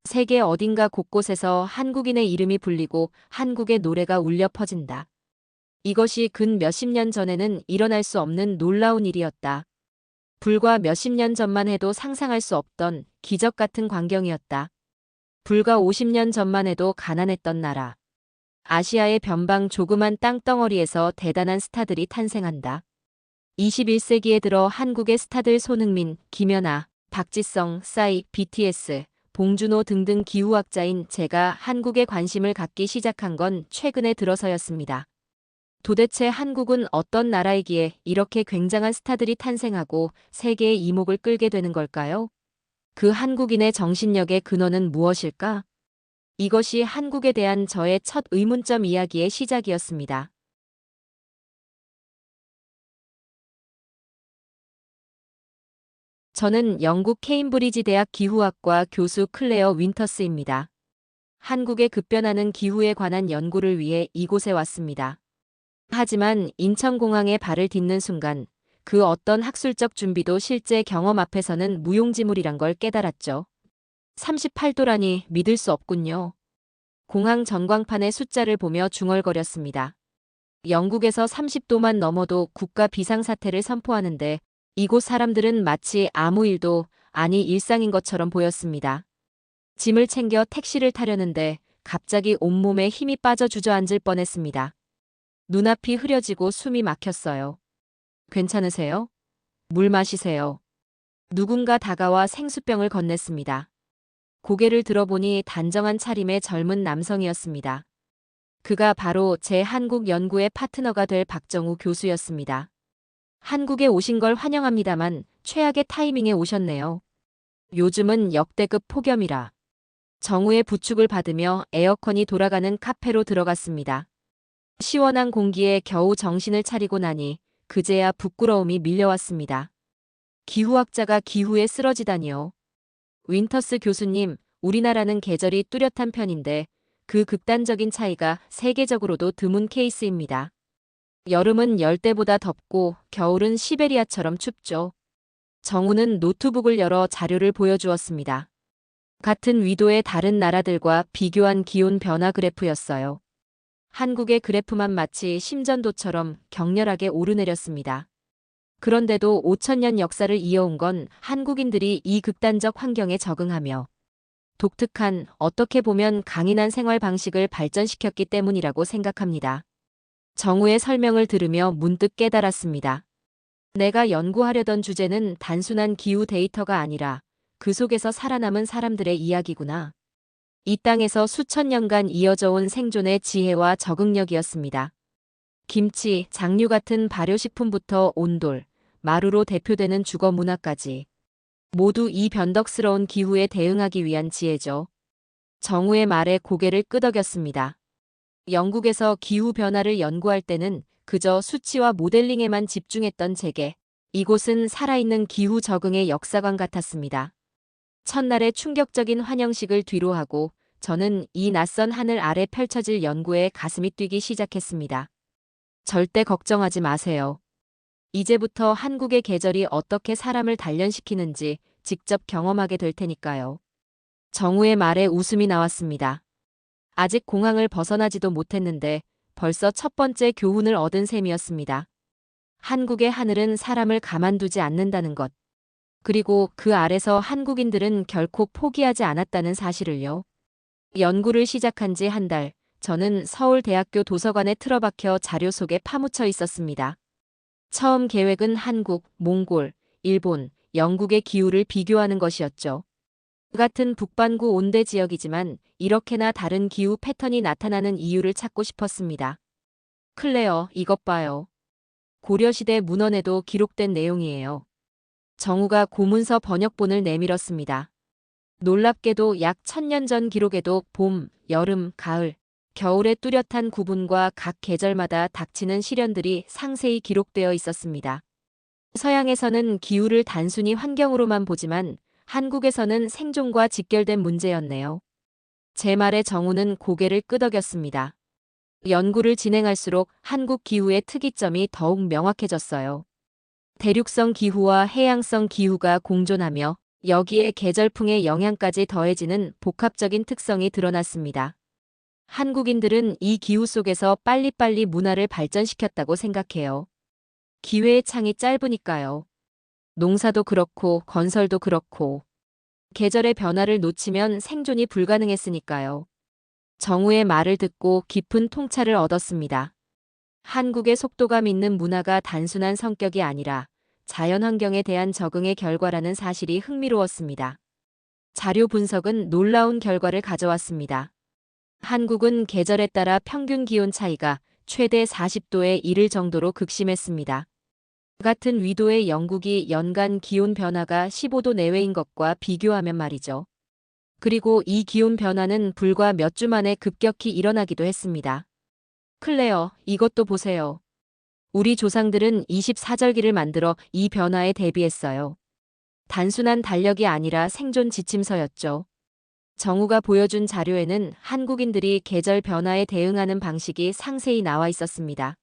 세계 어딘가 곳곳에서 한국인의 이름이 불리고 한국의 노래가 울려 퍼진다. 이것이 근 몇십 년 전에는 일어날 수 없는 놀라운 일이었다. 불과 몇십 년 전만 해도 상상할 수 없던 기적 같은 광경이었다. 불과 50년 전만 해도 가난했던 나라. 아시아의 변방 조그만 땅덩어리에서 대단한 스타들이 탄생한다. 21세기에 들어 한국의 스타들 손흥민, 김연아, 박지성, 싸이, BTS, 봉준호 등등 기후학자인 제가 한국에 관심을 갖기 시작한 건 최근에 들어서였습니다. 도대체 한국은 어떤 나라이기에 이렇게 굉장한 스타들이 탄생하고 세계의 이목을 끌게 되는 걸까요? 그 한국인의 정신력의 근원은 무엇일까? 이것이 한국에 대한 저의 첫 의문점 이야기의 시작이었습니다. 저는 영국 케임브리지 대학 기후학과 교수 클레어 윈터스입니다. 한국의 급변하는 기후에 관한 연구를 위해 이곳에 왔습니다. 하지만 인천공항에 발을 딛는 순간 그 어떤 학술적 준비도 실제 경험 앞에서는 무용지물이란 걸 깨달았죠. 38도라니 믿을 수 없군요. 공항 전광판의 숫자를 보며 중얼거렸습니다. 영국에서 30도만 넘어도 국가 비상사태를 선포하는데 이곳 사람들은 마치 아무 일도 아니 일상인 것처럼 보였습니다. 짐을 챙겨 택시를 타려는데 갑자기 온몸에 힘이 빠져 주저앉을 뻔했습니다. 눈앞이 흐려지고 숨이 막혔어요. 괜찮으세요? 물 마시세요. 누군가 다가와 생수병을 건넸습니다. 고개를 들어보니 단정한 차림의 젊은 남성이었습니다. 그가 바로 제 한국 연구의 파트너가 될 박정우 교수였습니다. 한국에 오신 걸 환영합니다만 최악의 타이밍에 오셨네요. 요즘은 역대급 폭염이라. 정우의 부축을 받으며 에어컨이 돌아가는 카페로 들어갔습니다. 시원한 공기에 겨우 정신을 차리고 나니 그제야 부끄러움이 밀려왔습니다. 기후학자가 기후에 쓰러지다니요. 윈터스 교수님, 우리나라는 계절이 뚜렷한 편인데 그 극단적인 차이가 세계적으로도 드문 케이스입니다. 여름은 열대보다 덥고 겨울은 시베리아처럼 춥죠. 정우는 노트북을 열어 자료를 보여주었습니다. 같은 위도의 다른 나라들과 비교한 기온 변화 그래프였어요. 한국의 그래프만 마치 심전도처럼 격렬하게 오르내렸습니다. 그런데도 5천년 역사를 이어온 건 한국인들이 이 극단적 환경에 적응하며 독특한, 어떻게 보면 강인한 생활 방식을 발전시켰기 때문이라고 생각합니다. 정우의 설명을 들으며 문득 깨달았습니다. 내가 연구하려던 주제는 단순한 기후 데이터가 아니라 그 속에서 살아남은 사람들의 이야기구나. 이 땅에서 수천 년간 이어져 온 생존의 지혜와 적응력이었습니다. 김치, 장류 같은 발효식품부터 온돌, 마루로 대표되는 주거 문화까지 모두 이 변덕스러운 기후에 대응하기 위한 지혜죠. 정우의 말에 고개를 끄덕였습니다. 영국에서 기후변화를 연구할 때는 그저 수치와 모델링에만 집중했던 제게 이곳은 살아있는 기후 적응의 역사관 같았습니다. 첫날의 충격적인 환영식을 뒤로하고 저는 이 낯선 하늘 아래 펼쳐질 연구에 가슴이 뛰기 시작했습니다. 절대 걱정하지 마세요. 이제부터 한국의 계절이 어떻게 사람을 단련시키는지 직접 경험하게 될 테니까요. 정우의 말에 웃음이 나왔습니다. 아직 공항을 벗어나지도 못했는데 벌써 첫 번째 교훈을 얻은 셈이었습니다. 한국의 하늘은 사람을 가만두지 않는다는 것. 그리고 그 아래서 한국인들은 결코 포기하지 않았다는 사실을요. 연구를 시작한 지 한 달, 저는 서울대학교 도서관에 틀어박혀 자료 속에 파묻혀 있었습니다. 처음 계획은 한국, 몽골, 일본, 영국의 기후를 비교하는 것이었죠. 같은 북반구 온대 지역이지만 이렇게나 다른 기후 패턴이 나타나는 이유를 찾고 싶었습니다. 클레어, 이것 봐요. 고려시대 문헌에도 기록된 내용이에요. 정우가 고문서 번역본을 내밀었습니다. 놀랍게도 약 1000년 전 기록에도 봄, 여름, 가을, 겨울의 뚜렷한 구분과 각 계절마다 닥치는 시련들이 상세히 기록되어 있었습니다. 서양에서는 기후를 단순히 환경으로만 보지만 한국에서는 생존과 직결된 문제였네요. 제 말에 정우는 고개를 끄덕였습니다. 연구를 진행할수록 한국 기후의 특이점이 더욱 명확해졌어요. 대륙성 기후와 해양성 기후가 공존하며 여기에 계절풍의 영향까지 더해지는 복합적인 특성이 드러났습니다. 한국인들은 이 기후 속에서 빨리빨리 문화를 발전시켰다고 생각해요. 기회의 창이 짧으니까요. 농사도 그렇고 건설도 그렇고 계절의 변화를 놓치면 생존이 불가능했으니까요. 정우의 말을 듣고 깊은 통찰을 얻었습니다. 한국의 속도감 있는 문화가 단순한 성격이 아니라 자연환경에 대한 적응의 결과라는 사실이 흥미로웠습니다. 자료 분석은 놀라운 결과를 가져왔습니다. 한국은 계절에 따라 평균 기온 차이가 최대 40도에 이를 정도로 극심했습니다. 같은 위도의 영국이 연간 기온 변화가 15도 내외인 것과 비교하면 말이죠. 그리고 이 기온 변화는 불과 몇 주 만에 급격히 일어나기도 했습니다. 클레어, 이것도 보세요. 우리 조상들은 24절기를 만들어 이 변화에 대비했어요. 단순한 달력이 아니라 생존 지침서였죠. 정우가 보여준 자료에는 한국인들이 계절 변화에 대응하는 방식이 상세히 나와 있었습니다.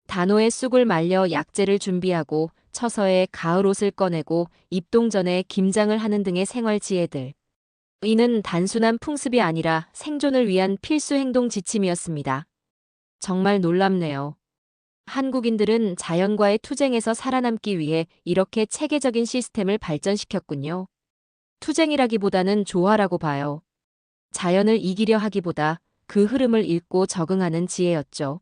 단오에 쑥을 말려 약재를 준비하고 처서에 가을 옷을 꺼내고 입동 전에 김장을 하는 등의 생활 지혜들. 이는 단순한 풍습이 아니라 생존을 위한 필수 행동 지침이었습니다. 정말 놀랍네요. 한국인들은 자연과의 투쟁에서 살아남기 위해 이렇게 체계적인 시스템을 발전시켰군요. 투쟁이라기보다는 조화라고 봐요. 자연을 이기려 하기보다 그 흐름을 읽고 적응하는 지혜였죠.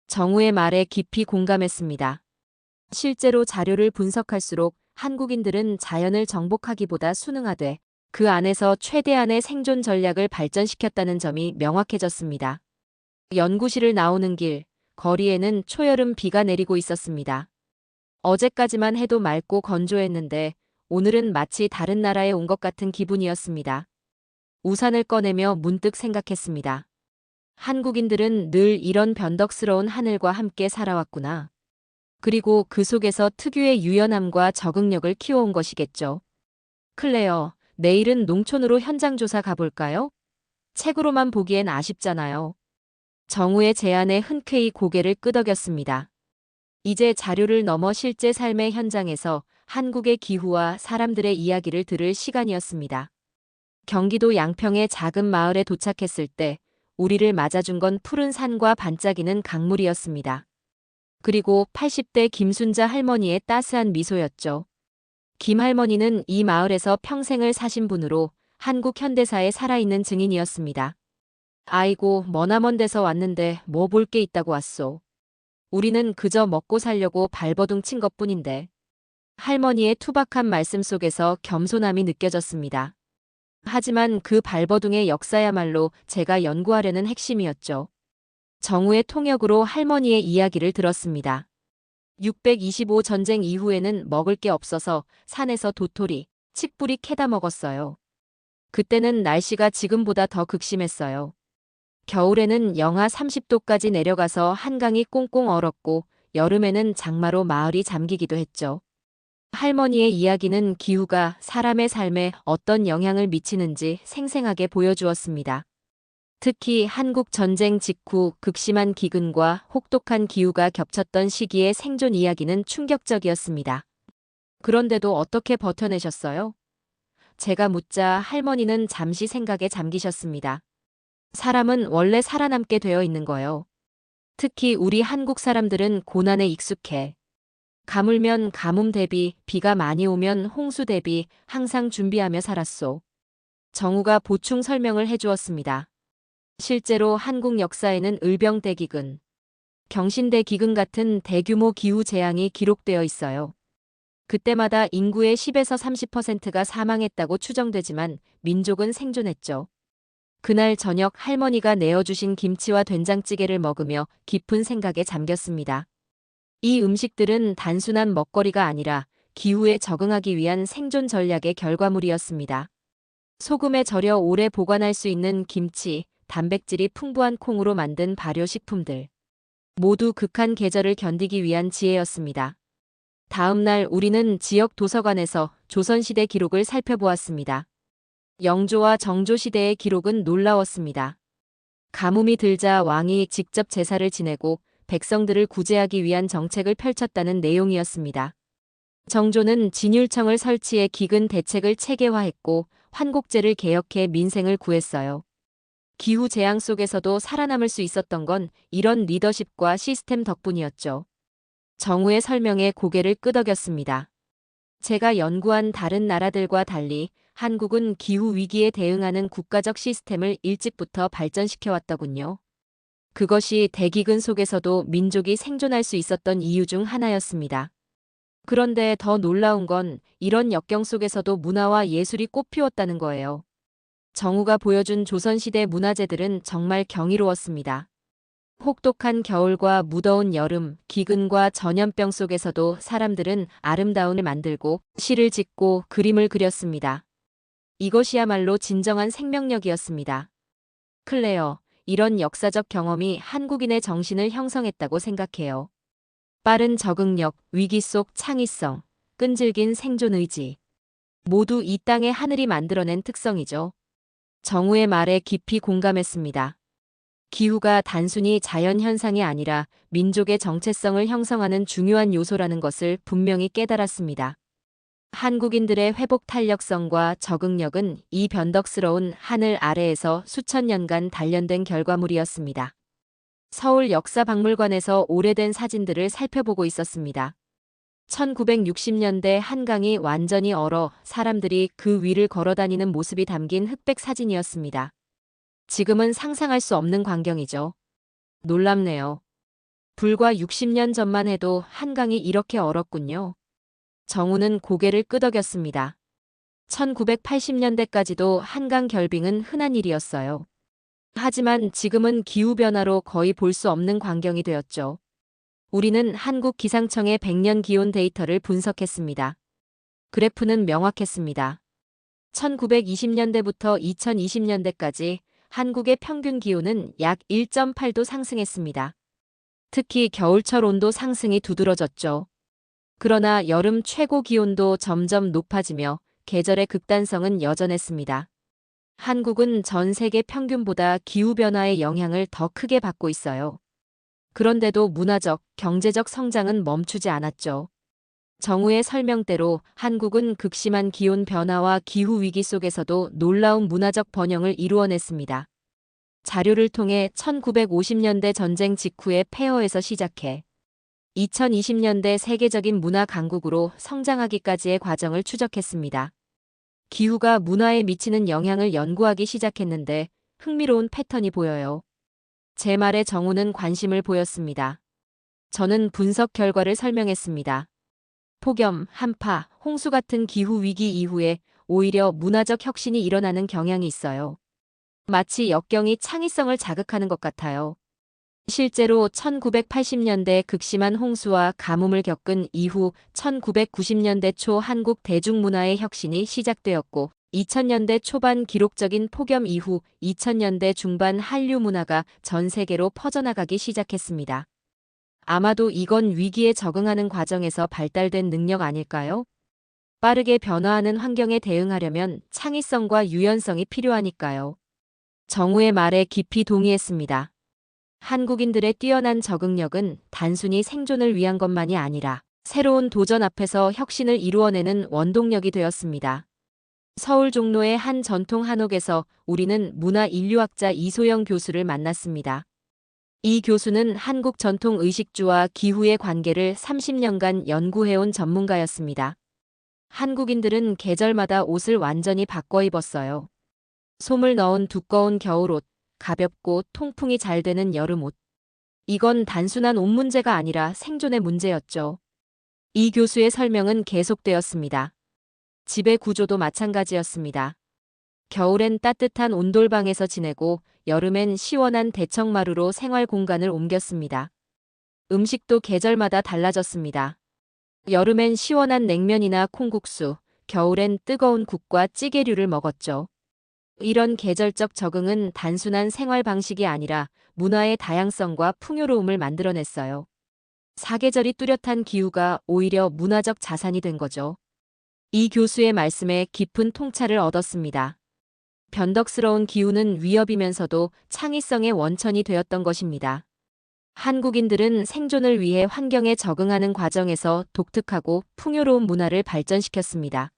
정우의 말에 깊이 공감했습니다. 실제로 자료를 분석할수록 한국인들은 자연을 정복하기보다 순응하되 그 안에서 최대한의 생존 전략을 발전시켰다는 점이 명확해졌습니다. 연구실을 나오는 길, 거리에는 초여름 비가 내리고 있었습니다. 어제까지만 해도 맑고 건조했는데 오늘은 마치 다른 나라에 온 것 같은 기분이었습니다. 우산을 꺼내며 문득 생각했습니다. 한국인들은 늘 이런 변덕스러운 하늘과 함께 살아왔구나. 그리고 그 속에서 특유의 유연함과 적응력을 키워온 것이겠죠. 클레어, 내일은 농촌으로 현장 조사 가볼까요? 책으로만 보기엔 아쉽잖아요. 정우의 제안에 흔쾌히 고개를 끄덕였습니다. 이제 자료를 넘어 실제 삶의 현장에서 한국의 기후와 사람들의 이야기를 들을 시간이었습니다. 경기도 양평의 작은 마을에 도착했을 때 우리를 맞아준 건 푸른 산과 반짝이는 강물이었습니다. 그리고 80대 김순자 할머니의 따스한 미소였죠. 김 할머니는 이 마을에서 평생을 사신 분으로 한국 현대사에 살아있는 증인이었습니다. 아이고, 머나먼 데서 왔는데 뭐 볼 게 있다고 왔소. 우리는 그저 먹고 살려고 발버둥 친 것뿐인데. 할머니의 투박한 말씀 속에서 겸손함이 느껴졌습니다. 하지만 그 발버둥의 역사야말로 제가 연구하려는 핵심이었죠. 정우의 통역으로 할머니의 이야기를 들었습니다. 625 전쟁 이후에는 먹을 게 없어서 산에서 도토리, 칡뿌리 캐다 먹었어요. 그때는 날씨가 지금보다 더 극심했어요. 겨울에는 영하 30도까지 내려가서 한강이 꽁꽁 얼었고 여름에는 장마로 마을이 잠기기도 했죠. 할머니의 이야기는 기후가 사람의 삶에 어떤 영향을 미치는지 생생하게 보여주었습니다. 특히 한국 전쟁 직후 극심한 기근과 혹독한 기후가 겹쳤던 시기의 생존 이야기는 충격적이었습니다. 그런데도 어떻게 버텨내셨어요? 제가 묻자 할머니는 잠시 생각에 잠기셨습니다. 사람은 원래 살아남게 되어 있는 거요. 특히 우리 한국 사람들은 고난에 익숙해. 가물면 가뭄 대비, 비가 많이 오면 홍수 대비 항상 준비하며 살았소. 정우가 보충 설명을 해주었습니다. 실제로 한국 역사에는 을병대기근, 경신대기근 같은 대규모 기후 재앙이 기록되어 있어요. 그때마다 인구의 10에서 30%가 사망했다고 추정되지만 민족은 생존했죠. 그날 저녁 할머니가 내어주신 김치와 된장찌개를 먹으며 깊은 생각에 잠겼습니다. 이 음식들은 단순한 먹거리가 아니라 기후에 적응하기 위한 생존 전략의 결과물이었습니다. 소금에 절여 오래 보관할 수 있는 김치, 단백질이 풍부한 콩으로 만든 발효식품들. 모두 극한 계절을 견디기 위한 지혜였습니다. 다음 날 우리는 지역 도서관에서 조선시대 기록을 살펴보았습니다. 영조와 정조시대의 기록은 놀라웠습니다. 가뭄이 들자 왕이 직접 제사를 지내고 백성들을 구제하기 위한 정책을 펼쳤다는 내용이었습니다. 정조는 진율청을 설치해 기근 대책을 체계화했고 환곡제를 개혁해 민생을 구했어요. 기후 재앙 속에서도 살아남을 수 있었던 건 이런 리더십과 시스템 덕분이었죠. 정우의 설명에 고개를 끄덕였습니다. 제가 연구한 다른 나라들과 달리 한국은 기후 위기에 대응하는 국가적 시스템을 일찍부터 발전시켜왔더군요. 그것이 대기근 속에서도 민족이 생존할 수 있었던 이유 중 하나였습니다. 그런데 더 놀라운 건 이런 역경 속에서도 문화와 예술이 꽃피웠다는 거예요. 정우가 보여준 조선시대 문화재들은 정말 경이로웠습니다. 혹독한 겨울과 무더운 여름, 기근과 전염병 속에서도 사람들은 아름다움을 만들고 시를 짓고 그림을 그렸습니다. 이것이야말로 진정한 생명력이었습니다. 클레어, 이런 역사적 경험이 한국인의 정신을 형성했다고 생각해요. 빠른 적응력, 위기 속 창의성, 끈질긴 생존 의지. 모두 이 땅의 하늘이 만들어낸 특성이죠. 정우의 말에 깊이 공감했습니다. 기후가 단순히 자연현상이 아니라 민족의 정체성을 형성하는 중요한 요소라는 것을 분명히 깨달았습니다. 한국인들의 회복 탄력성과 적응력은 이 변덕스러운 하늘 아래에서 수천 년간 단련된 결과물이었습니다. 서울 역사박물관에서 오래된 사진들을 살펴보고 있었습니다. 1960년대 한강이 완전히 얼어 사람들이 그 위를 걸어다니는 모습이 담긴 흑백 사진이었습니다. 지금은 상상할 수 없는 광경이죠. 놀랍네요. 불과 60년 전만 해도 한강이 이렇게 얼었군요. 정우는 고개를 끄덕였습니다. 1980년대까지도 한강 결빙은 흔한 일이었어요. 하지만 지금은 기후변화로 거의 볼 수 없는 광경이 되었죠. 우리는 한국기상청의 100년 기온 데이터를 분석했습니다. 그래프는 명확했습니다. 1920년대부터 2020년대까지 한국의 평균 기온은 약 1.8도 상승했습니다. 특히 겨울철 온도 상승이 두드러졌죠. 그러나 여름 최고 기온도 점점 높아지며 계절의 극단성은 여전했습니다. 한국은 전 세계 평균보다 기후변화의 영향을 더 크게 받고 있어요. 그런데도 문화적, 경제적 성장은 멈추지 않았죠. 정우의 설명대로 한국은 극심한 기온 변화와 기후 위기 속에서도 놀라운 문화적 번영을 이루어냈습니다. 자료를 통해 1950년대 전쟁 직후의 폐허에서 시작해 2020년대 세계적인 문화 강국으로 성장하기까지의 과정을 추적했습니다. 기후가 문화에 미치는 영향을 연구하기 시작했는데 흥미로운 패턴이 보여요. 제 말에 정우는 관심을 보였습니다. 저는 분석 결과를 설명했습니다. 폭염, 한파, 홍수 같은 기후 위기 이후에 오히려 문화적 혁신이 일어나는 경향이 있어요. 마치 역경이 창의성을 자극하는 것 같아요. 실제로 1980년대 극심한 홍수와 가뭄을 겪은 이후 1990년대 초 한국 대중문화의 혁신이 시작되었고 2000년대 초반 기록적인 폭염 이후 2000년대 중반 한류 문화가 전 세계로 퍼져나가기 시작했습니다. 아마도 이건 위기에 적응하는 과정에서 발달된 능력 아닐까요? 빠르게 변화하는 환경에 대응하려면 창의성과 유연성이 필요하니까요. 정우의 말에 깊이 동의했습니다. 한국인들의 뛰어난 적응력은 단순히 생존을 위한 것만이 아니라 새로운 도전 앞에서 혁신을 이루어내는 원동력이 되었습니다. 서울 종로의 한 전통 한옥에서 우리는 문화인류학자 이소영 교수를 만났습니다. 이 교수는 한국 전통 의식주와 기후의 관계를 30년간 연구해온 전문가였습니다. 한국인들은 계절마다 옷을 완전히 바꿔 입었어요. 솜을 넣은 두꺼운 겨울옷, 가볍고 통풍이 잘 되는 여름옷. 이건 단순한 옷 문제가 아니라 생존의 문제였죠. 이 교수의 설명은 계속되었습니다. 집의 구조도 마찬가지였습니다. 겨울엔 따뜻한 온돌방에서 지내고 여름엔 시원한 대청마루로 생활 공간을 옮겼습니다. 음식도 계절마다 달라졌습니다. 여름엔 시원한 냉면이나 콩국수, 겨울엔 뜨거운 국과 찌개류를 먹었죠. 이런 계절적 적응은 단순한 생활 방식이 아니라 문화의 다양성과 풍요로움을 만들어냈어요. 사계절이 뚜렷한 기후가 오히려 문화적 자산이 된 거죠. 이 교수의 말씀에 깊은 통찰을 얻었습니다. 변덕스러운 기후는 위협이면서도 창의성의 원천이 되었던 것입니다. 한국인들은 생존을 위해 환경에 적응하는 과정에서 독특하고 풍요로운 문화를 발전시켰습니다.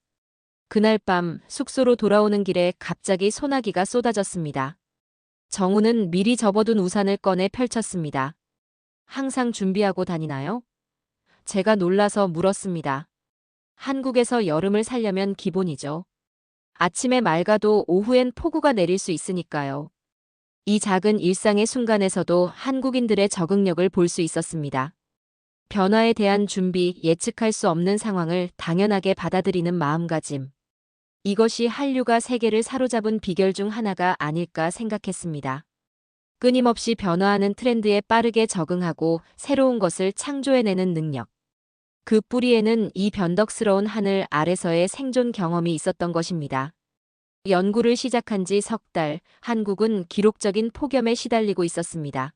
그날 밤 숙소로 돌아오는 길에 갑자기 소나기가 쏟아졌습니다. 정우는 미리 접어둔 우산을 꺼내 펼쳤습니다. 항상 준비하고 다니나요? 제가 놀라서 물었습니다. 한국에서 여름을 살려면 기본이죠. 아침에 맑아도 오후엔 폭우가 내릴 수 있으니까요. 이 작은 일상의 순간에서도 한국인들의 적응력을 볼 수 있었습니다. 변화에 대한 준비, 예측할 수 없는 상황을 당연하게 받아들이는 마음가짐. 이것이 한류가 세계를 사로잡은 비결 중 하나가 아닐까 생각했습니다. 끊임없이 변화하는 트렌드에 빠르게 적응하고 새로운 것을 창조해내는 능력. 그 뿌리에는 이 변덕스러운 하늘 아래서의 생존 경험이 있었던 것입니다. 연구를 시작한 지 석 달, 한국은 기록적인 폭염에 시달리고 있었습니다.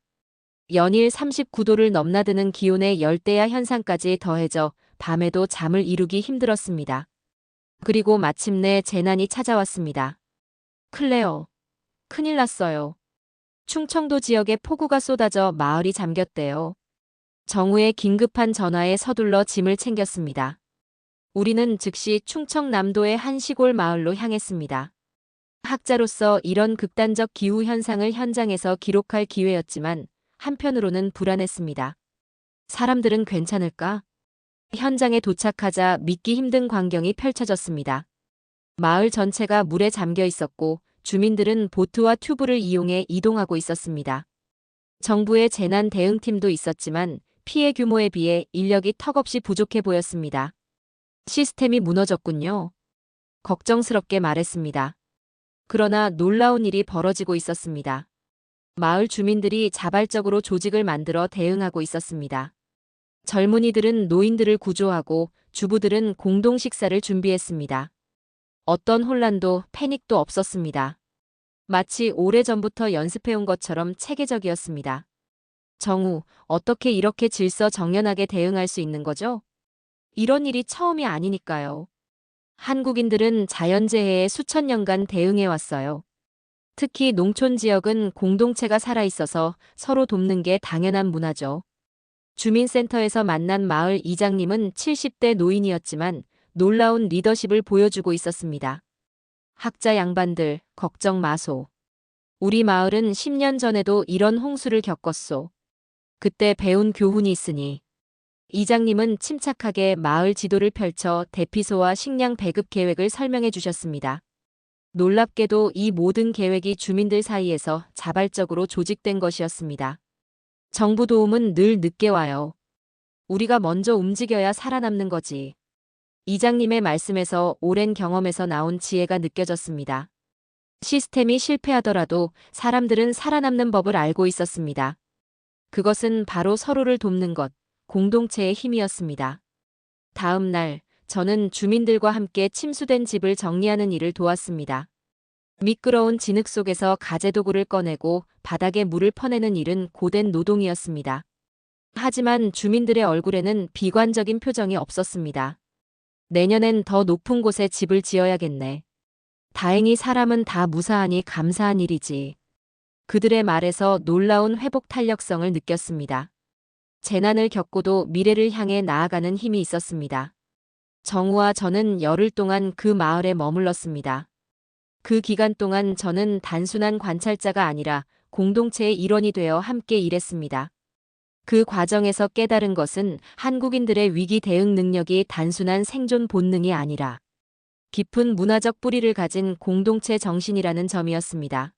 연일 39도를 넘나드는 기온의 열대야 현상까지 더해져 밤에도 잠을 이루기 힘들었습니다. 그리고 마침내 재난이 찾아왔습니다. 클레어, 큰일 났어요. 충청도 지역에 폭우가 쏟아져 마을이 잠겼대요. 정우의 긴급한 전화에 서둘러 짐을 챙겼습니다. 우리는 즉시 충청남도의 한 시골 마을로 향했습니다. 학자로서 이런 극단적 기후 현상을 현장에서 기록할 기회였지만 한편으로는 불안했습니다. 사람들은 괜찮을까? 현장에 도착하자 믿기 힘든 광경이 펼쳐졌습니다. 마을 전체가 물에 잠겨 있었고 주민들은 보트와 튜브를 이용해 이동하고 있었습니다. 정부의 재난 대응팀도 있었지만 피해 규모에 비해 인력이 턱없이 부족해 보였습니다. 시스템이 무너졌군요. 걱정스럽게 말했습니다. 그러나 놀라운 일이 벌어지고 있었습니다. 마을 주민들이 자발적으로 조직을 만들어 대응하고 있었습니다. 젊은이들은 노인들을 구조하고 주부들은 공동 식사를 준비했습니다. 어떤 혼란도 패닉도 없었습니다. 마치 오래전부터 연습해온 것처럼 체계적이었습니다. 정우, 어떻게 이렇게 질서정연하게 대응할 수 있는 거죠? 이런 일이 처음이 아니니까요. 한국인들은 자연재해에 수천 년간 대응해왔어요. 특히 농촌 지역은 공동체가 살아있어서 서로 돕는 게 당연한 문화죠. 주민센터에서 만난 마을 이장님은 70대 노인이었지만 놀라운 리더십을 보여주고 있었습니다. 학자 양반들, 걱정 마소. 우리 마을은 10년 전에도 이런 홍수를 겪었소. 그때 배운 교훈이 있으니. 이장님은 침착하게 마을 지도를 펼쳐 대피소와 식량 배급 계획을 설명해 주셨습니다. 놀랍게도 이 모든 계획이 주민들 사이에서 자발적으로 조직된 것이었습니다. 정부 도움은 늘 늦게 와요. 우리가 먼저 움직여야 살아남는 거지. 이장님의 말씀에서 오랜 경험에서 나온 지혜가 느껴졌습니다. 시스템이 실패하더라도 사람들은 살아남는 법을 알고 있었습니다. 그것은 바로 서로를 돕는 것, 공동체의 힘이었습니다. 다음 날, 저는 주민들과 함께 침수된 집을 정리하는 일을 도왔습니다. 미끄러운 진흙 속에서 가재도구를 꺼내고 바닥에 물을 퍼내는 일은 고된 노동이었습니다. 하지만 주민들의 얼굴에는 비관적인 표정이 없었습니다. 내년엔 더 높은 곳에 집을 지어야겠네. 다행히 사람은 다 무사하니 감사한 일이지. 그들의 말에서 놀라운 회복 탄력성을 느꼈습니다. 재난을 겪고도 미래를 향해 나아가는 힘이 있었습니다. 정우와 저는 열흘 동안 그 마을에 머물렀습니다. 그 기간 동안 저는 단순한 관찰자가 아니라 공동체의 일원이 되어 함께 일했습니다. 그 과정에서 깨달은 것은 한국인들의 위기 대응 능력이 단순한 생존 본능이 아니라 깊은 문화적 뿌리를 가진 공동체 정신이라는 점이었습니다.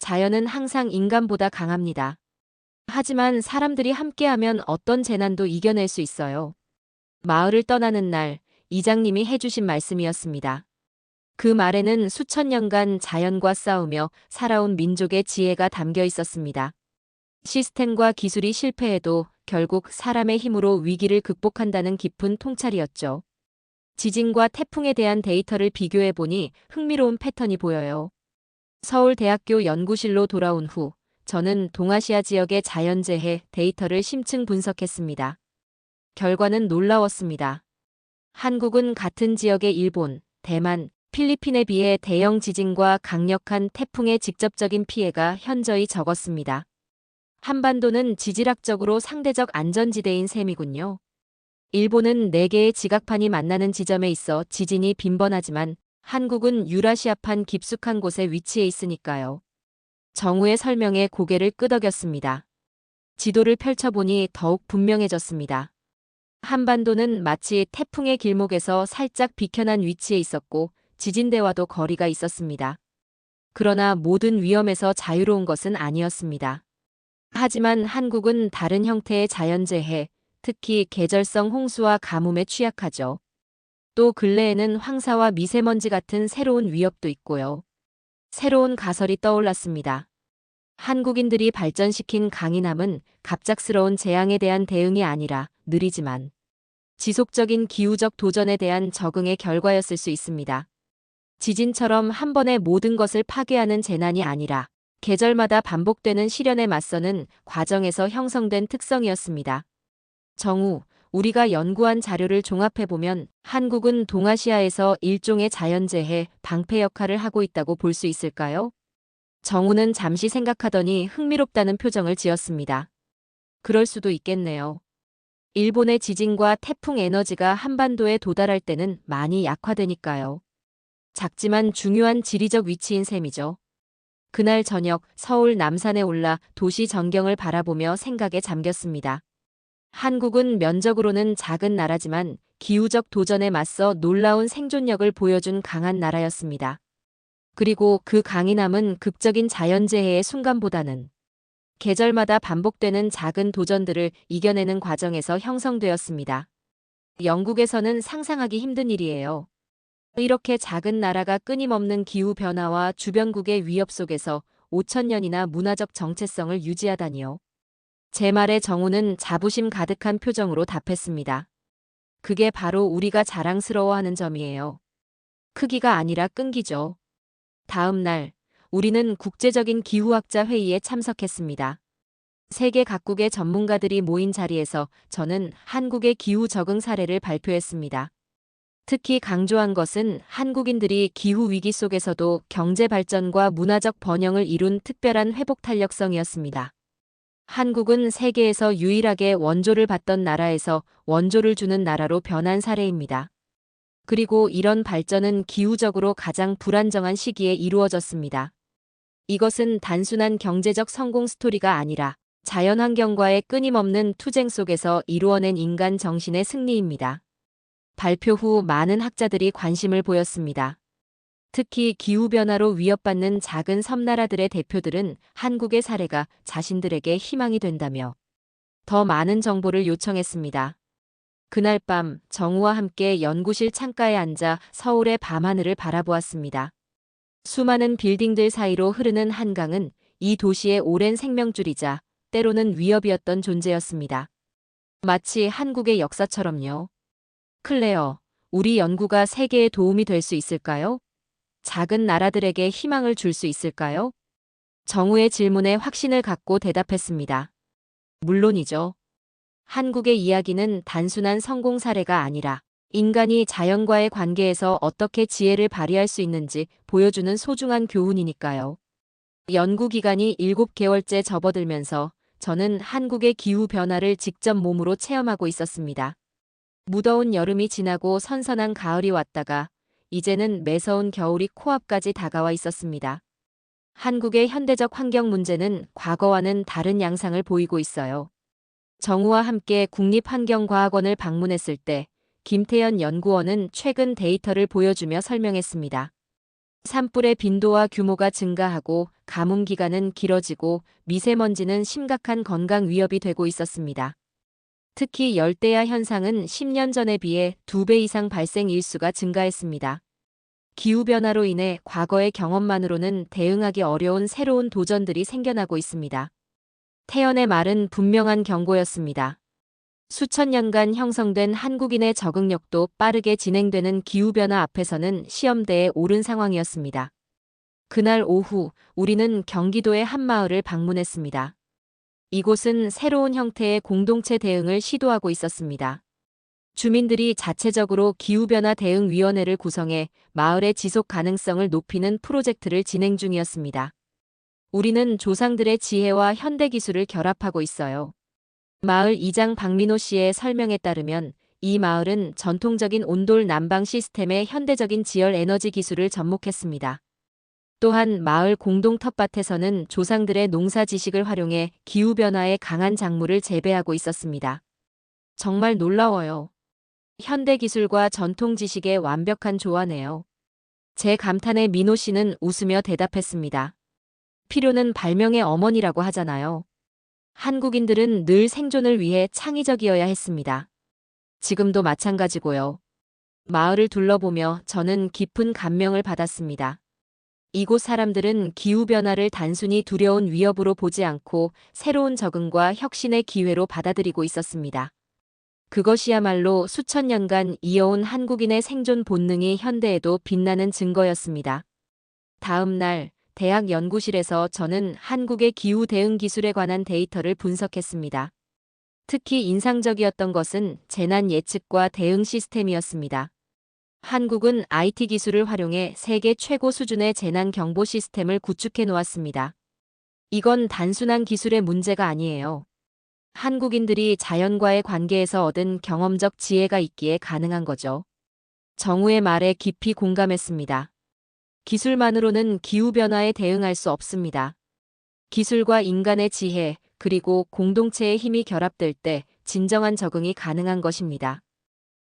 자연은 항상 인간보다 강합니다. 하지만 사람들이 함께하면 어떤 재난도 이겨낼 수 있어요. 마을을 떠나는 날, 이장님이 해주신 말씀이었습니다. 그 말에는 수천 년간 자연과 싸우며 살아온 민족의 지혜가 담겨 있었습니다. 시스템과 기술이 실패해도 결국 사람의 힘으로 위기를 극복한다는 깊은 통찰이었죠. 지진과 태풍에 대한 데이터를 비교해보니 흥미로운 패턴이 보여요. 서울대학교 연구실로 돌아온 후 저는 동아시아 지역의 자연재해 데이터를 심층 분석했습니다. 결과는 놀라웠습니다. 한국은 같은 지역의 일본, 대만, 필리핀에 비해 대형 지진과 강력한 태풍의 직접적인 피해가 현저히 적었습니다. 한반도는 지질학적으로 상대적 안전지대인 셈이군요. 일본은 4개의 지각판이 만나는 지점에 있어 지진이 빈번하지만 한국은 유라시아판 깊숙한 곳에 위치해 있으니까요. 정우의 설명에 고개를 끄덕였습니다. 지도를 펼쳐보니 더욱 분명해졌습니다. 한반도는 마치 태풍의 길목에서 살짝 비켜난 위치에 있었고 지진대와도 거리가 있었습니다. 그러나 모든 위험에서 자유로운 것은 아니었습니다. 하지만 한국은 다른 형태의 자연재해, 특히 계절성 홍수와 가뭄에 취약하죠. 또 근래에는 황사와 미세먼지 같은 새로운 위협도 있고요. 새로운 가설이 떠올랐습니다. 한국인들이 발전시킨 강인함은 갑작스러운 재앙에 대한 대응이 아니라 느리지만 지속적인 기후적 도전에 대한 적응의 결과였을 수 있습니다. 지진처럼 한 번에 모든 것을 파괴하는 재난이 아니라 계절마다 반복되는 시련에 맞서는 과정에서 형성된 특성이었습니다. 정우, 우리가 연구한 자료를 종합해보면 한국은 동아시아에서 일종의 자연재해, 방패 역할을 하고 있다고 볼 수 있을까요? 정우는 잠시 생각하더니 흥미롭다는 표정을 지었습니다. 그럴 수도 있겠네요. 일본의 지진과 태풍 에너지가 한반도에 도달할 때는 많이 약화되니까요. 작지만 중요한 지리적 위치인 셈이죠. 그날 저녁 서울 남산에 올라 도시 전경을 바라보며 생각에 잠겼습니다. 한국은 면적으로는 작은 나라지만 기후적 도전에 맞서 놀라운 생존력을 보여준 강한 나라였습니다. 그리고 그 강인함은 극적인 자연재해의 순간보다는 계절마다 반복되는 작은 도전들을 이겨내는 과정에서 형성되었습니다. 영국에서는 상상하기 힘든 일이에요. 이렇게 작은 나라가 끊임없는 기후변화와 주변국의 위협 속에서 5천년이나 문화적 정체성을 유지하다니요. 제 말에 정우는 자부심 가득한 표정으로 답했습니다. 그게 바로 우리가 자랑스러워하는 점이에요. 크기가 아니라 끈기죠. 다음 날, 우리는 국제적인 기후학자 회의에 참석했습니다. 세계 각국의 전문가들이 모인 자리에서 저는 한국의 기후 적응 사례를 발표했습니다. 특히 강조한 것은 한국인들이 기후 위기 속에서도 경제 발전과 문화적 번영을 이룬 특별한 회복 탄력성이었습니다. 한국은 세계에서 유일하게 원조를 받던 나라에서 원조를 주는 나라로 변한 사례입니다. 그리고 이런 발전은 기후적으로 가장 불안정한 시기에 이루어졌습니다. 이것은 단순한 경제적 성공 스토리가 아니라 자연환경과의 끊임없는 투쟁 속에서 이루어낸 인간 정신의 승리입니다. 발표 후 많은 학자들이 관심을 보였습니다. 특히 기후변화로 위협받는 작은 섬나라들의 대표들은 한국의 사례가 자신들에게 희망이 된다며 더 많은 정보를 요청했습니다. 그날 밤 정우와 함께 연구실 창가에 앉아 서울의 밤하늘을 바라보았습니다. 수많은 빌딩들 사이로 흐르는 한강은 이 도시의 오랜 생명줄이자 때로는 위협이었던 존재였습니다. 마치 한국의 역사처럼요. 클레어, 우리 연구가 세계에 도움이 될 수 있을까요? 작은 나라들에게 희망을 줄 수 있을까요? 정우의 질문에 확신을 갖고 대답했습니다. 물론이죠. 한국의 이야기는 단순한 성공 사례가 아니라 인간이 자연과의 관계에서 어떻게 지혜를 발휘할 수 있는지 보여주는 소중한 교훈이니까요. 연구 기간이 7개월째 접어들면서 저는 한국의 기후 변화를 직접 몸으로 체험하고 있었습니다. 무더운 여름이 지나고 선선한 가을이 왔다가 이제는 매서운 겨울이 코앞까지 다가와 있었습니다. 한국의 현대적 환경 문제는 과거와는 다른 양상을 보이고 있어요. 정우와 함께 국립환경과학원을 방문했을 때 김태연 연구원은 최근 데이터를 보여주며 설명했습니다. 산불의 빈도와 규모가 증가하고 가뭄 기간은 길어지고 미세먼지는 심각한 건강 위협이 되고 있었습니다. 특히 열대야 현상은 10년 전에 비해 2배 이상 발생 일수가 증가했습니다. 기후변화로 인해 과거의 경험만으로는 대응하기 어려운 새로운 도전들이 생겨나고 있습니다. 태연의 말은 분명한 경고였습니다. 수천 년간 형성된 한국인의 적응력도 빠르게 진행되는 기후변화 앞에서는 시험대에 오른 상황이었습니다. 그날 오후 우리는 경기도의 한 마을을 방문했습니다. 이곳은 새로운 형태의 공동체 대응을 시도하고 있었습니다. 주민들이 자체적으로 기후변화 대응위원회를 구성해 마을의 지속 가능성을 높이는 프로젝트를 진행 중이었습니다. 우리는 조상들의 지혜와 현대 기술을 결합하고 있어요. 마을 이장 박민호 씨의 설명에 따르면 이 마을은 전통적인 온돌 난방 시스템에 현대적인 지열 에너지 기술을 접목했습니다. 또한 마을 공동 텃밭에서는 조상들의 농사 지식을 활용해 기후변화에 강한 작물을 재배하고 있었습니다. 정말 놀라워요. 현대 기술과 전통 지식의 완벽한 조화네요. 제 감탄에 민호 씨는 웃으며 대답했습니다. 필요는 발명의 어머니라고 하잖아요. 한국인들은 늘 생존을 위해 창의적이어야 했습니다. 지금도 마찬가지고요. 마을을 둘러보며 저는 깊은 감명을 받았습니다. 이곳 사람들은 기후변화를 단순히 두려운 위협으로 보지 않고 새로운 적응과 혁신의 기회로 받아들이고 있었습니다. 그것이야말로 수천 년간 이어온 한국인의 생존 본능이 현대에도 빛나는 증거였습니다. 다음 날, 대학 연구실에서 저는 한국의 기후 대응 기술에 관한 데이터를 분석했습니다. 특히 인상적이었던 것은 재난 예측과 대응 시스템이었습니다. 한국은 IT 기술을 활용해 세계 최고 수준의 재난 경보 시스템을 구축해 놓았습니다. 이건 단순한 기술의 문제가 아니에요. 한국인들이 자연과의 관계에서 얻은 경험적 지혜가 있기에 가능한 거죠. 정우의 말에 깊이 공감했습니다. 기술만으로는 기후변화에 대응할 수 없습니다. 기술과 인간의 지혜, 그리고 공동체의 힘이 결합될 때 진정한 적응이 가능한 것입니다.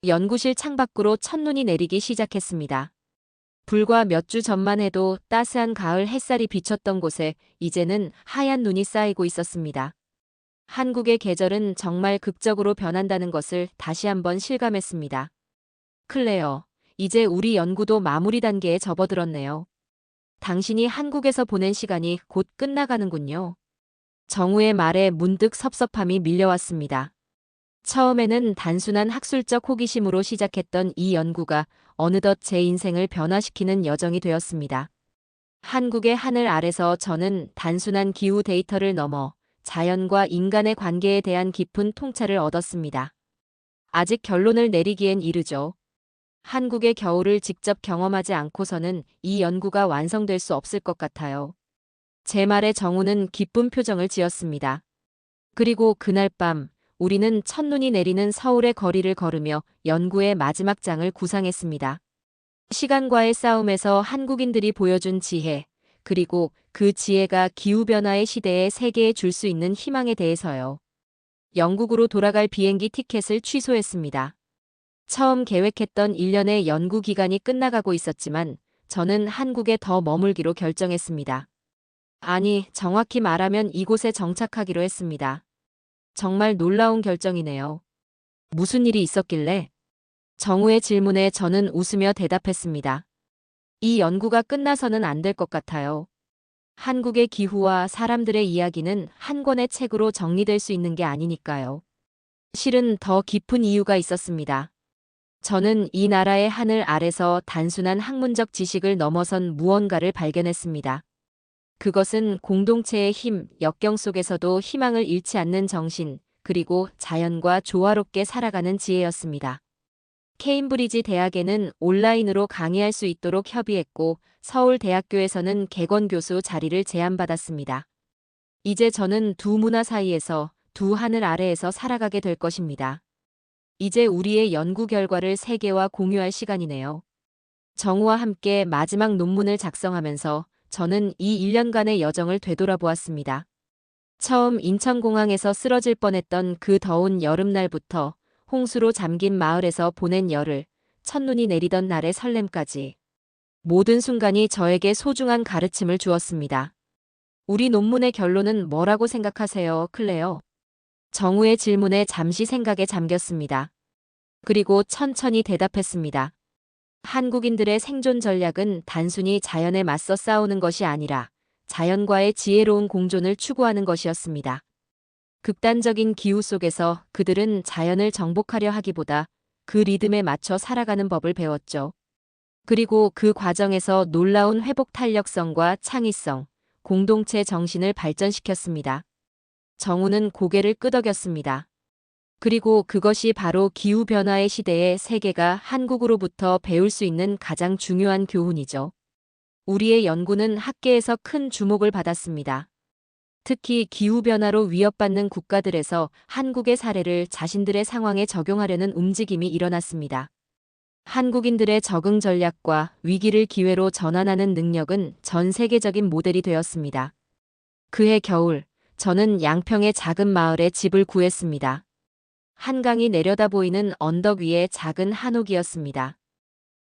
연구실 창밖으로 첫눈이 내리기 시작했습니다. 불과 몇 주 전만 해도 따스한 가을 햇살이 비쳤던 곳에 이제는 하얀 눈이 쌓이고 있었습니다. 한국의 계절은 정말 극적으로 변한다는 것을 다시 한번 실감했습니다. 클레어, 이제 우리 연구도 마무리 단계에 접어들었네요. 당신이 한국에서 보낸 시간이 곧 끝나가는군요. 정우의 말에 문득 섭섭함이 밀려왔습니다. 처음에는 단순한 학술적 호기심으로 시작했던 이 연구가 어느덧 제 인생을 변화시키는 여정이 되었습니다. 한국의 하늘 아래서 저는 단순한 기후 데이터를 넘어 자연과 인간의 관계에 대한 깊은 통찰을 얻었습니다. 아직 결론을 내리기엔 이르죠. 한국의 겨울을 직접 경험하지 않고서는 이 연구가 완성될 수 없을 것 같아요. 제 말에 정우는 기쁜 표정을 지었습니다. 그리고 그날 밤, 우리는 첫눈이 내리는 서울의 거리를 걸으며 연구의 마지막 장을 구상했습니다. 시간과의 싸움에서 한국인들이 보여준 지혜, 그리고 그 지혜가 기후변화의 시대에 세계에 줄 수 있는 희망에 대해서요. 영국으로 돌아갈 비행기 티켓을 취소했습니다. 처음 계획했던 1년의 연구 기간이 끝나가고 있었지만 저는 한국에 더 머물기로 결정했습니다. 아니, 정확히 말하면 이곳에 정착하기로 했습니다. 정말 놀라운 결정이네요. 무슨 일이 있었길래? 정우의 질문에 저는 웃으며 대답했습니다. 이 연구가 끝나서는 안 될 것 같아요. 한국의 기후와 사람들의 이야기는 한 권의 책으로 정리될 수 있는 게 아니니까요. 실은 더 깊은 이유가 있었습니다. 저는 이 나라의 하늘 아래서 단순한 학문적 지식을 넘어선 무언가를 발견했습니다. 그것은 공동체의 힘, 역경 속에서도 희망을 잃지 않는 정신, 그리고 자연과 조화롭게 살아가는 지혜였습니다. 케임브리지 대학에는 온라인으로 강의할 수 있도록 협의했고 서울대학교에서는 객원 교수 자리를 제안받았습니다. 이제 저는 두 문화 사이에서, 두 하늘 아래에서 살아가게 될 것입니다. 이제 우리의 연구 결과를 세계와 공유할 시간이네요. 정우와 함께 마지막 논문을 작성하면서 저는 이 1년간의 여정을 되돌아보았습니다. 처음 인천공항에서 쓰러질 뻔했던 그 더운 여름날부터 홍수로 잠긴 마을에서 보낸 열흘, 첫눈이 내리던 날의 설렘까지. 모든 순간이 저에게 소중한 가르침을 주었습니다. 우리 논문의 결론은 뭐라고 생각하세요, 클레어? 정우의 질문에 잠시 생각에 잠겼습니다. 그리고 천천히 대답했습니다. 한국인들의 생존 전략은 단순히 자연에 맞서 싸우는 것이 아니라 자연과의 지혜로운 공존을 추구하는 것이었습니다. 극단적인 기후 속에서 그들은 자연을 정복하려 하기보다 그 리듬에 맞춰 살아가는 법을 배웠죠. 그리고 그 과정에서 놀라운 회복 탄력성과 창의성, 공동체 정신을 발전시켰습니다. 정우는 고개를 끄덕였습니다. 그리고 그것이 바로 기후변화의 시대에 세계가 한국으로부터 배울 수 있는 가장 중요한 교훈이죠. 우리의 연구는 학계에서 큰 주목을 받았습니다. 특히 기후변화로 위협받는 국가들에서 한국의 사례를 자신들의 상황에 적용하려는 움직임이 일어났습니다. 한국인들의 적응 전략과 위기를 기회로 전환하는 능력은 전 세계적인 모델이 되었습니다. 그해 겨울, 저는 양평의 작은 마을에 집을 구했습니다. 한강이 내려다 보이는 언덕 위의 작은 한옥이었습니다.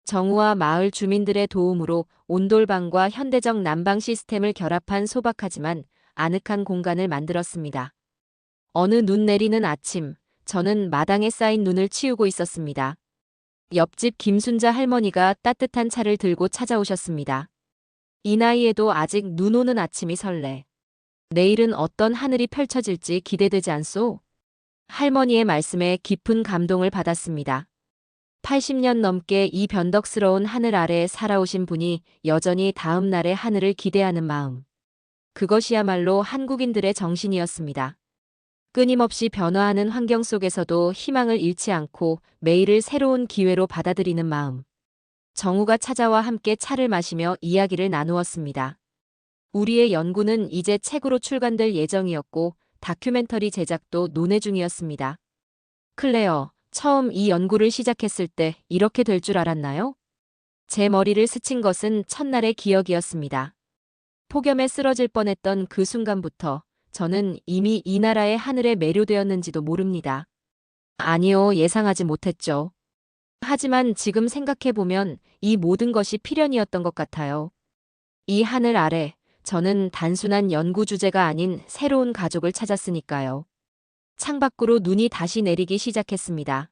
정우와 마을 주민들의 도움으로 온돌방과 현대적 난방 시스템을 결합한 소박하지만 아늑한 공간을 만들었습니다. 어느 눈 내리는 아침, 저는 마당에 쌓인 눈을 치우고 있었습니다. 옆집 김순자 할머니가 따뜻한 차를 들고 찾아오셨습니다. 이 나이에도 아직 눈 오는 아침이 설레. 내일은 어떤 하늘이 펼쳐질지 기대되지 않소? 할머니의 말씀에 깊은 감동을 받았습니다. 80년 넘게 이 변덕스러운 하늘 아래 살아오신 분이 여전히 다음 날의 하늘을 기대하는 마음. 그것이야말로 한국인들의 정신이었습니다. 끊임없이 변화하는 환경 속에서도 희망을 잃지 않고 매일을 새로운 기회로 받아들이는 마음. 정우가 찾아와 함께 차를 마시며 이야기를 나누었습니다. 우리의 연구는 이제 책으로 출간될 예정이었고 다큐멘터리 제작도 논의 중이었습니다. 클레어, 처음 이 연구를 시작했을 때 이렇게 될 줄 알았나요? 제 머리를 스친 것은 첫날의 기억이었습니다. 폭염에 쓰러질 뻔했던 그 순간부터 저는 이미 이 나라의 하늘에 매료되었는지도 모릅니다. 아니요, 예상하지 못했죠. 하지만 지금 생각해보면 이 모든 것이 필연이었던 것 같아요. 이 하늘 아래 저는 단순한 연구 주제가 아닌 새로운 가족을 찾았으니까요. 창밖으로 눈이 다시 내리기 시작했습니다.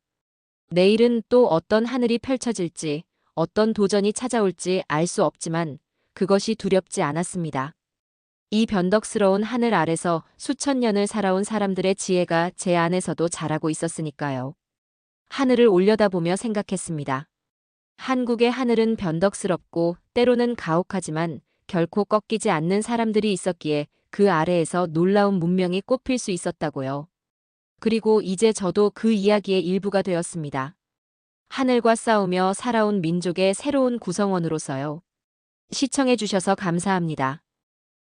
내일은 또 어떤 하늘이 펼쳐질지, 어떤 도전이 찾아올지 알 수 없지만 그것이 두렵지 않았습니다. 이 변덕스러운 하늘 아래서 수천 년을 살아온 사람들의 지혜가 제 안에서도 자라고 있었으니까요. 하늘을 올려다보며 생각했습니다. 한국의 하늘은 변덕스럽고 때로는 가혹하지만 결코 꺾이지 않는 사람들이 있었기에 그 아래에서 놀라운 문명이 꽃필 수 있었다고요. 그리고 이제 저도 그 이야기의 일부가 되었습니다. 하늘과 싸우며 살아온 민족의 새로운 구성원으로서요. 시청해주셔서 감사합니다.